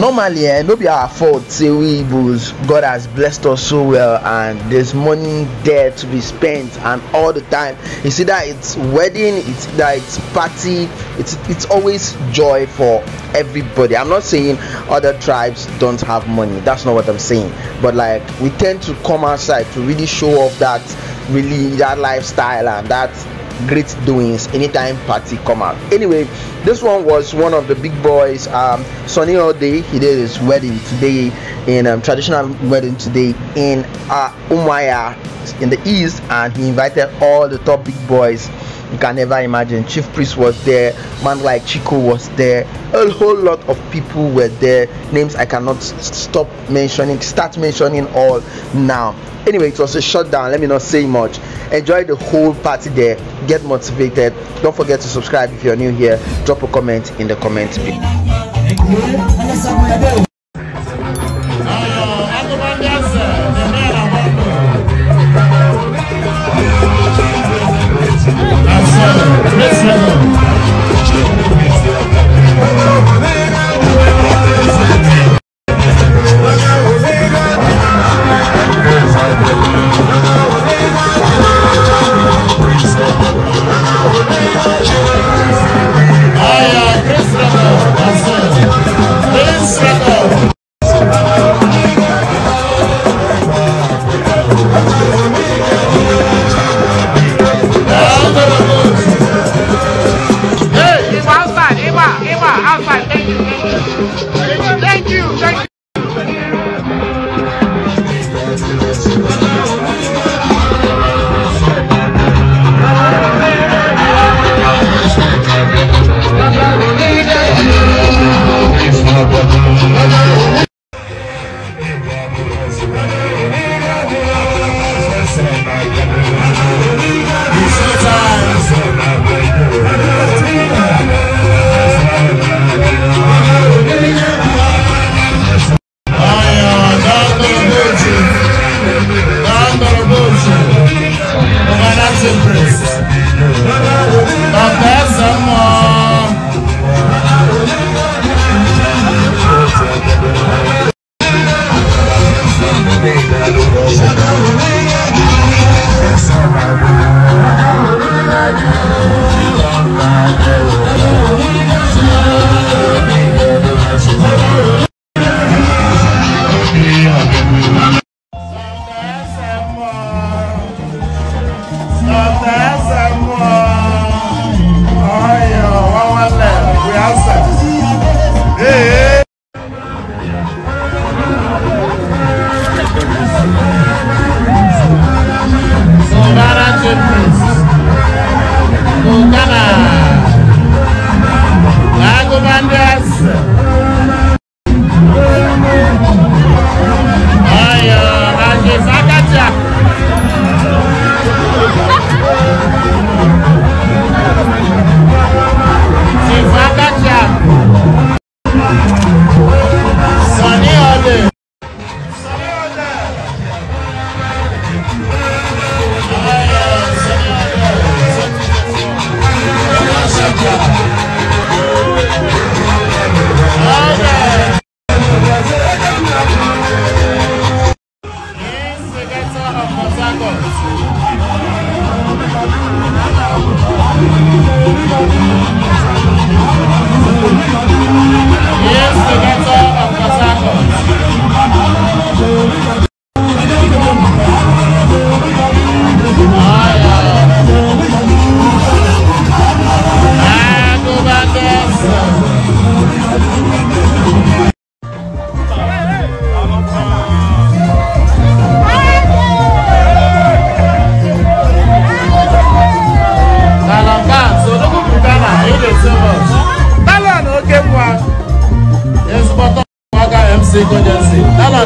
normally no be our fault say we Igbos, God has blessed us so well and there's money there to be spent, and all the time you see that it's wedding, it's that it's party, it's always joy for everybody. I'm not saying other tribes don't have money, that's not what I'm saying, but like we tend to come outside to really show off that lifestyle and that great doings anytime party come out. Anyway, this one was one of the big boys, Sunny all day. He did his wedding today in traditional wedding today in Umuhia in the east, and he invited all the top big boys you can never imagine. Chief Priest was there, Manlike Chico was there, a whole lot of people were there, names I cannot start mentioning all now. Anyway, it was a shutdown, let me not say much. Enjoy the whole party there, get motivated. Don't forget to subscribe if you're new here. Drop a comment in the comment below.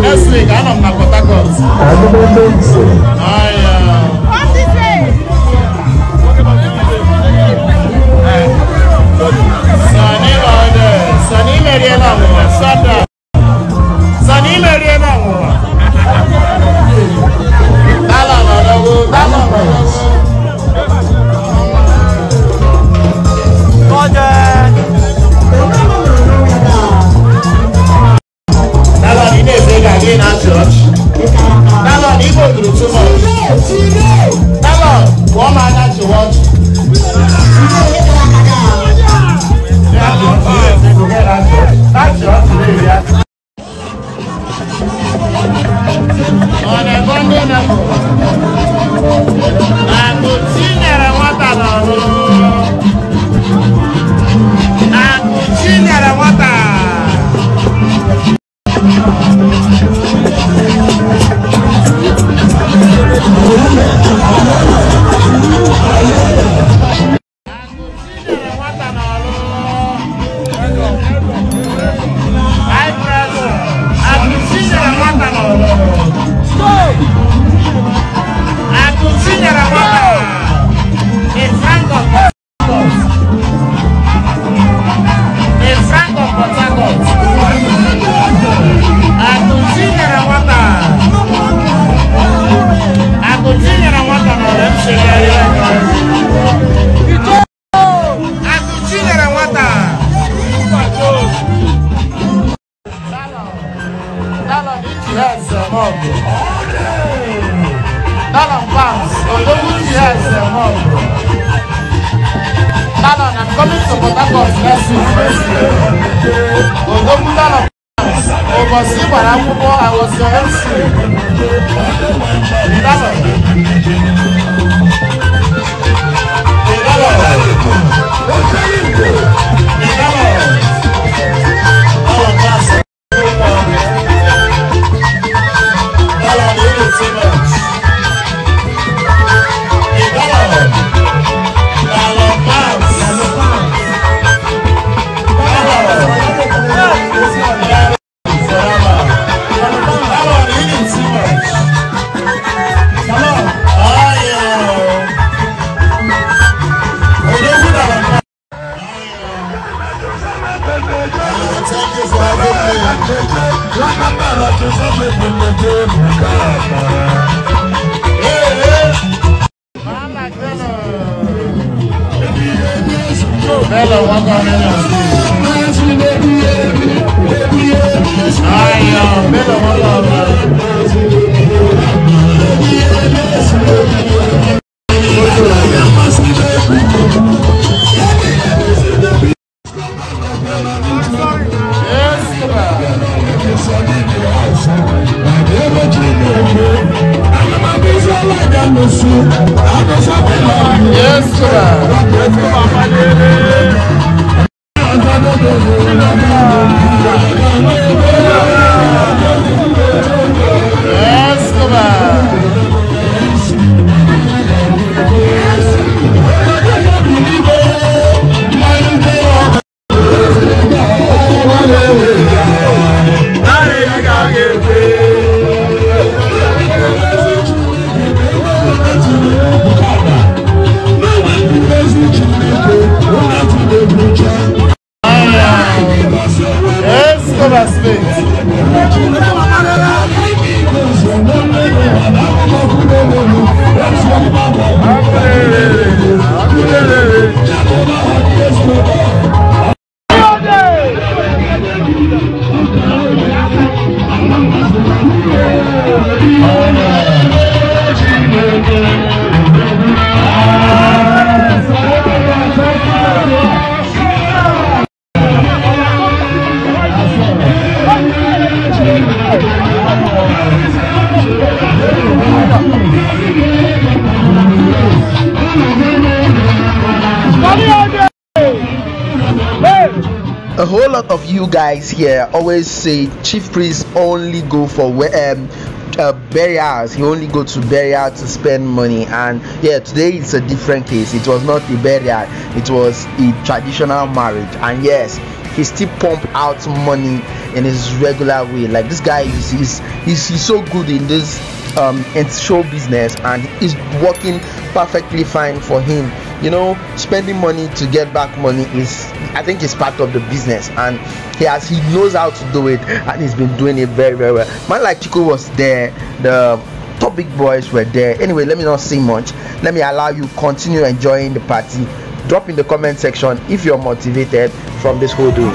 Next week, I'm not Port Harcourt. through too much. Tell her, what man that you watch? That's your today, yeah. On a Monday night, I could see that I want that. I could see that I want that. I'm coming to Port Harcourt next week. Oversee Barakubo, I was your MC. A whole lot of you guys here always say chief priest only go for burials. He only go to burial to spend money, and yeah, today it's a different case. It was not a burial, it was a traditional marriage, and yes, he still pump out money in his regular way. Like this guy he's so good in this in show business, and it's working perfectly fine for him. You know, spending money to get back money is, I think, is part of the business, and he knows how to do it, and he's been doing it very, very well. Manlike Chico was there, the top big boys were there. Anyway, let me not say much. Let me allow you continue enjoying the party. Drop in the comment section if you're motivated from this whole day.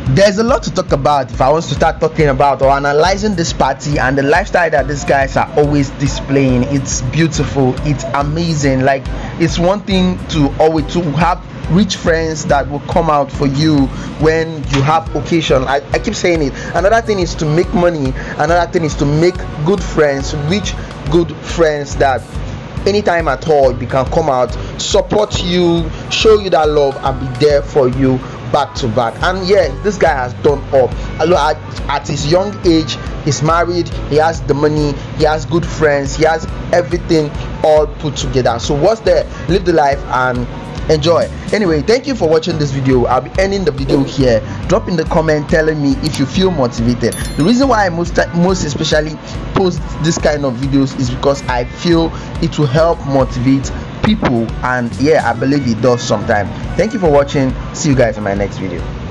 There's a lot to talk about if I want to start talking about or analyzing this party and the lifestyle that these guys are always displaying. It's beautiful, it's amazing. Like, it's one thing to always to have rich friends that will come out for you when you have occasion. I keep saying it. Another thing is to make money, another thing is to make good friends, rich good friends that anytime at all they can come out, support you, show you that love, and be there for you back to back. And yeah, this guy has done all. At his young age, he's married, he has the money, he has good friends, he has everything all put together. So what's there? Live the life and enjoy. Anyway, thank you for watching this video. I'll be ending the video here. Drop in the comment telling me if you feel motivated. The reason why I most especially post this kind of videos is because I feel it will help motivate people, and yeah, I believe it does sometimes. Thank you for watching. See you guys in my next video.